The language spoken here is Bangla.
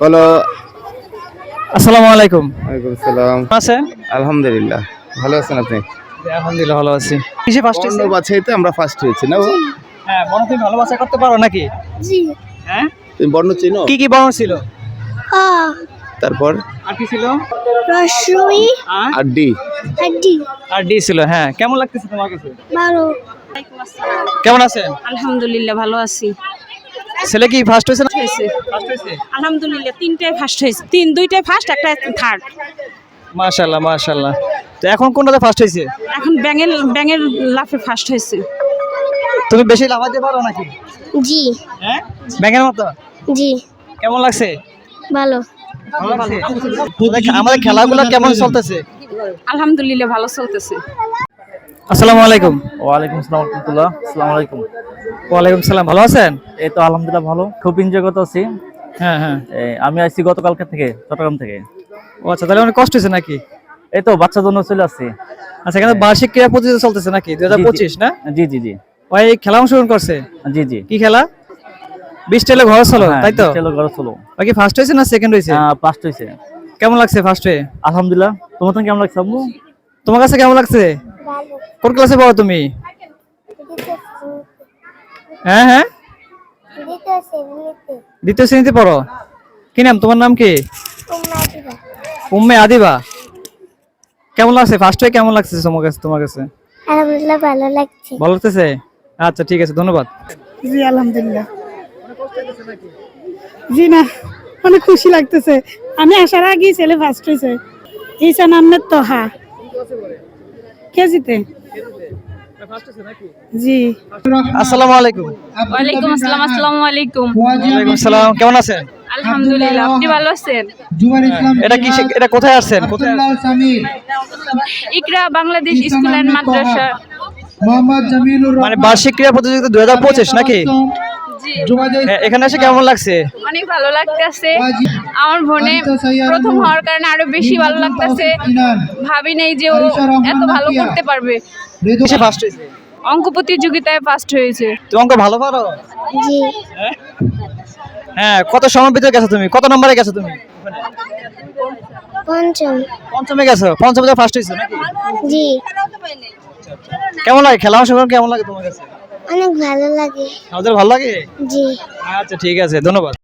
বলো। আসসালামু আলাইকুম। ওয়ালাইকুম সালাম। আছেন? আলহামদুলিল্লাহ, ভালো আছেন আপনি? আলহামদুলিল্লাহ ভালো আছি। কিসে ফার্স্ট হয়েছে? বর্ণ বাছাইতে আমরা ফার্স্ট হয়েছি না? হ্যাঁ, বর্ণ তুমি ভালো বাছাই করতে পারো নাকি? জি। হ্যাঁ, তুমি বর্ণ চিনো? কি কি বর্ণ ছিল? আ তারপর আর কি ছিল? রসই আর আর ডি। হাড্ডি আর ডি ছিল। হ্যাঁ, কেমন লাগতেছে তোমার কাছে? ভালো। কেমন আছেন? আলহামদুলিল্লাহ ভালো আছি। ছেলে কি ফার্স্ট হয়েছে না? হয়েছে ফার্স্ট হয়েছে। আলহামদুলিল্লাহ তিনটায় ফার্স্ট হয়েছে, দুইটায় ফার্স্ট, একটা থার্ড। মাশাআল্লাহ মাশাআল্লাহ। তো এখন কোনটাতে ফার্স্ট হয়েছে? এখন ব্যাঙের লাফে ফার্স্ট হয়েছে। তুমি বেশি লাফাতে পারো নাকি? জি হ্যাঁ, ব্যাঙের মতো। জি কেমন লাগছে? ভালো। ভালো লাগছে। আমাদের খেলাগুলো কেমন চলতেছে? আলহামদুলিল্লাহ ভালো চলতেছে। আসসালামু আলাইকুম। ওয়ালাইকুম আসসালাম রাহমাতুল্লাহ। আসসালামু আলাইকুম। ওয়ালাইকুম সালাম। ভালো আছেন? এই তো আলহামদুলিল্লাহ ভালো, খুব এনজয় করতেছি। হ্যাঁ হ্যাঁ। আমি আসছি গতকালকে থেকে, চট্টগ্রাম থেকে। ও আচ্ছা, তাহলে অনেক কষ্ট হয়েছে নাকি? এই তো বাচ্চার জন্য চলে আসছি। আচ্ছা, এখানে বার্ষিক ক্রীড়া প্রতিযোগিতা চলতেছে নাকি 2025 না? জি জি জি ওই খেলা অংশগ্রহণ করছে? জি জি। কি খেলা? 20 টেলে ঘর চলো, তাই তো? চলো ঘরে চলো। ওই কি ফার্স্ট হয়েছে না সেকেন্ড হয়েছে? ফার্স্ট হয়েছে। কেমন লাগছে ফার্স্ট হয়ে? আলহামদুলিল্লাহ। তোমার তো কেমন লাগছে আম্মু? তোমার কাছে কেমন লাগছে? ভালো। কোন ক্লাসে পড়ো তুমি? হ্যাঁ হ্যাঁ, দ্বিতীয় শ্রেণীতে পড়ো। কি নাম, তোমার নাম কি? উম্মে আদিবা। কেমন লাগছে ফার্স্ট হয়ে? কেমন লাগছে তোমার কাছে? আলহামদুলিল্লাহ ভালো লাগছে। ভালো লাগতেছে? আচ্ছা ঠিক আছে, ধন্যবাদ। জি আলহামদুলিল্লাহ। জি না, অনেক খুশি লাগতেছে। আমি আসার আগেই ছেলে ফার্স্ট হয়েছে। ঈশান আহমেদ তোহা কেজিতে। জি আসসালামু আলাইকুম। ওয়ালাইকুম আসসালাম। আসসালামু আলাইকুম। ওয়ালাইকুম সালাম। কেমন আছেন? আলহামদুলিল্লাহ, আপনি ভালো আছেন? এটা কি, এটা কোথায় আসছেন? কোথায় আসছেন? ইকরা বাংলাদেশ স্কুল অ্যান্ড মাদ্রাসা। মানে বার্ষিক ক্রীড়া প্রতিযোগিতা 2025 নাকি? জি, হ্যাঁ, এখানে এসে কেমন লাগছে? অনেক ভালো লাগতেছে। আমার বোনে প্রথম হওয়ার কারণে আরো বেশি ভালো লাগতেছে। ভাবি নাই যে ও এত ভালো করতে পারবে। কিসে ফার্স্ট হয়েছে? অঙ্ক প্রতিযোগিতায় ফার্স্ট হয়েছে। তুমি অঙ্ক ভালো পারো? জি হ্যাঁ, কত সময় ভিতরে গেছো তুমি? কত নম্বরে গেছো তুমি? পঞ্চম। পঞ্চমে গেছো। পঞ্চমে ফার্স্ট হয়েছো নাকি? জি কেমন লাগে খেলা অংশগ্রহণ? কেমন লাগে তোমার কাছে? অনেক ভালো লাগে। আমাদের ভালো লাগে। জি আচ্ছা ঠিক আছে, ধন্যবাদ।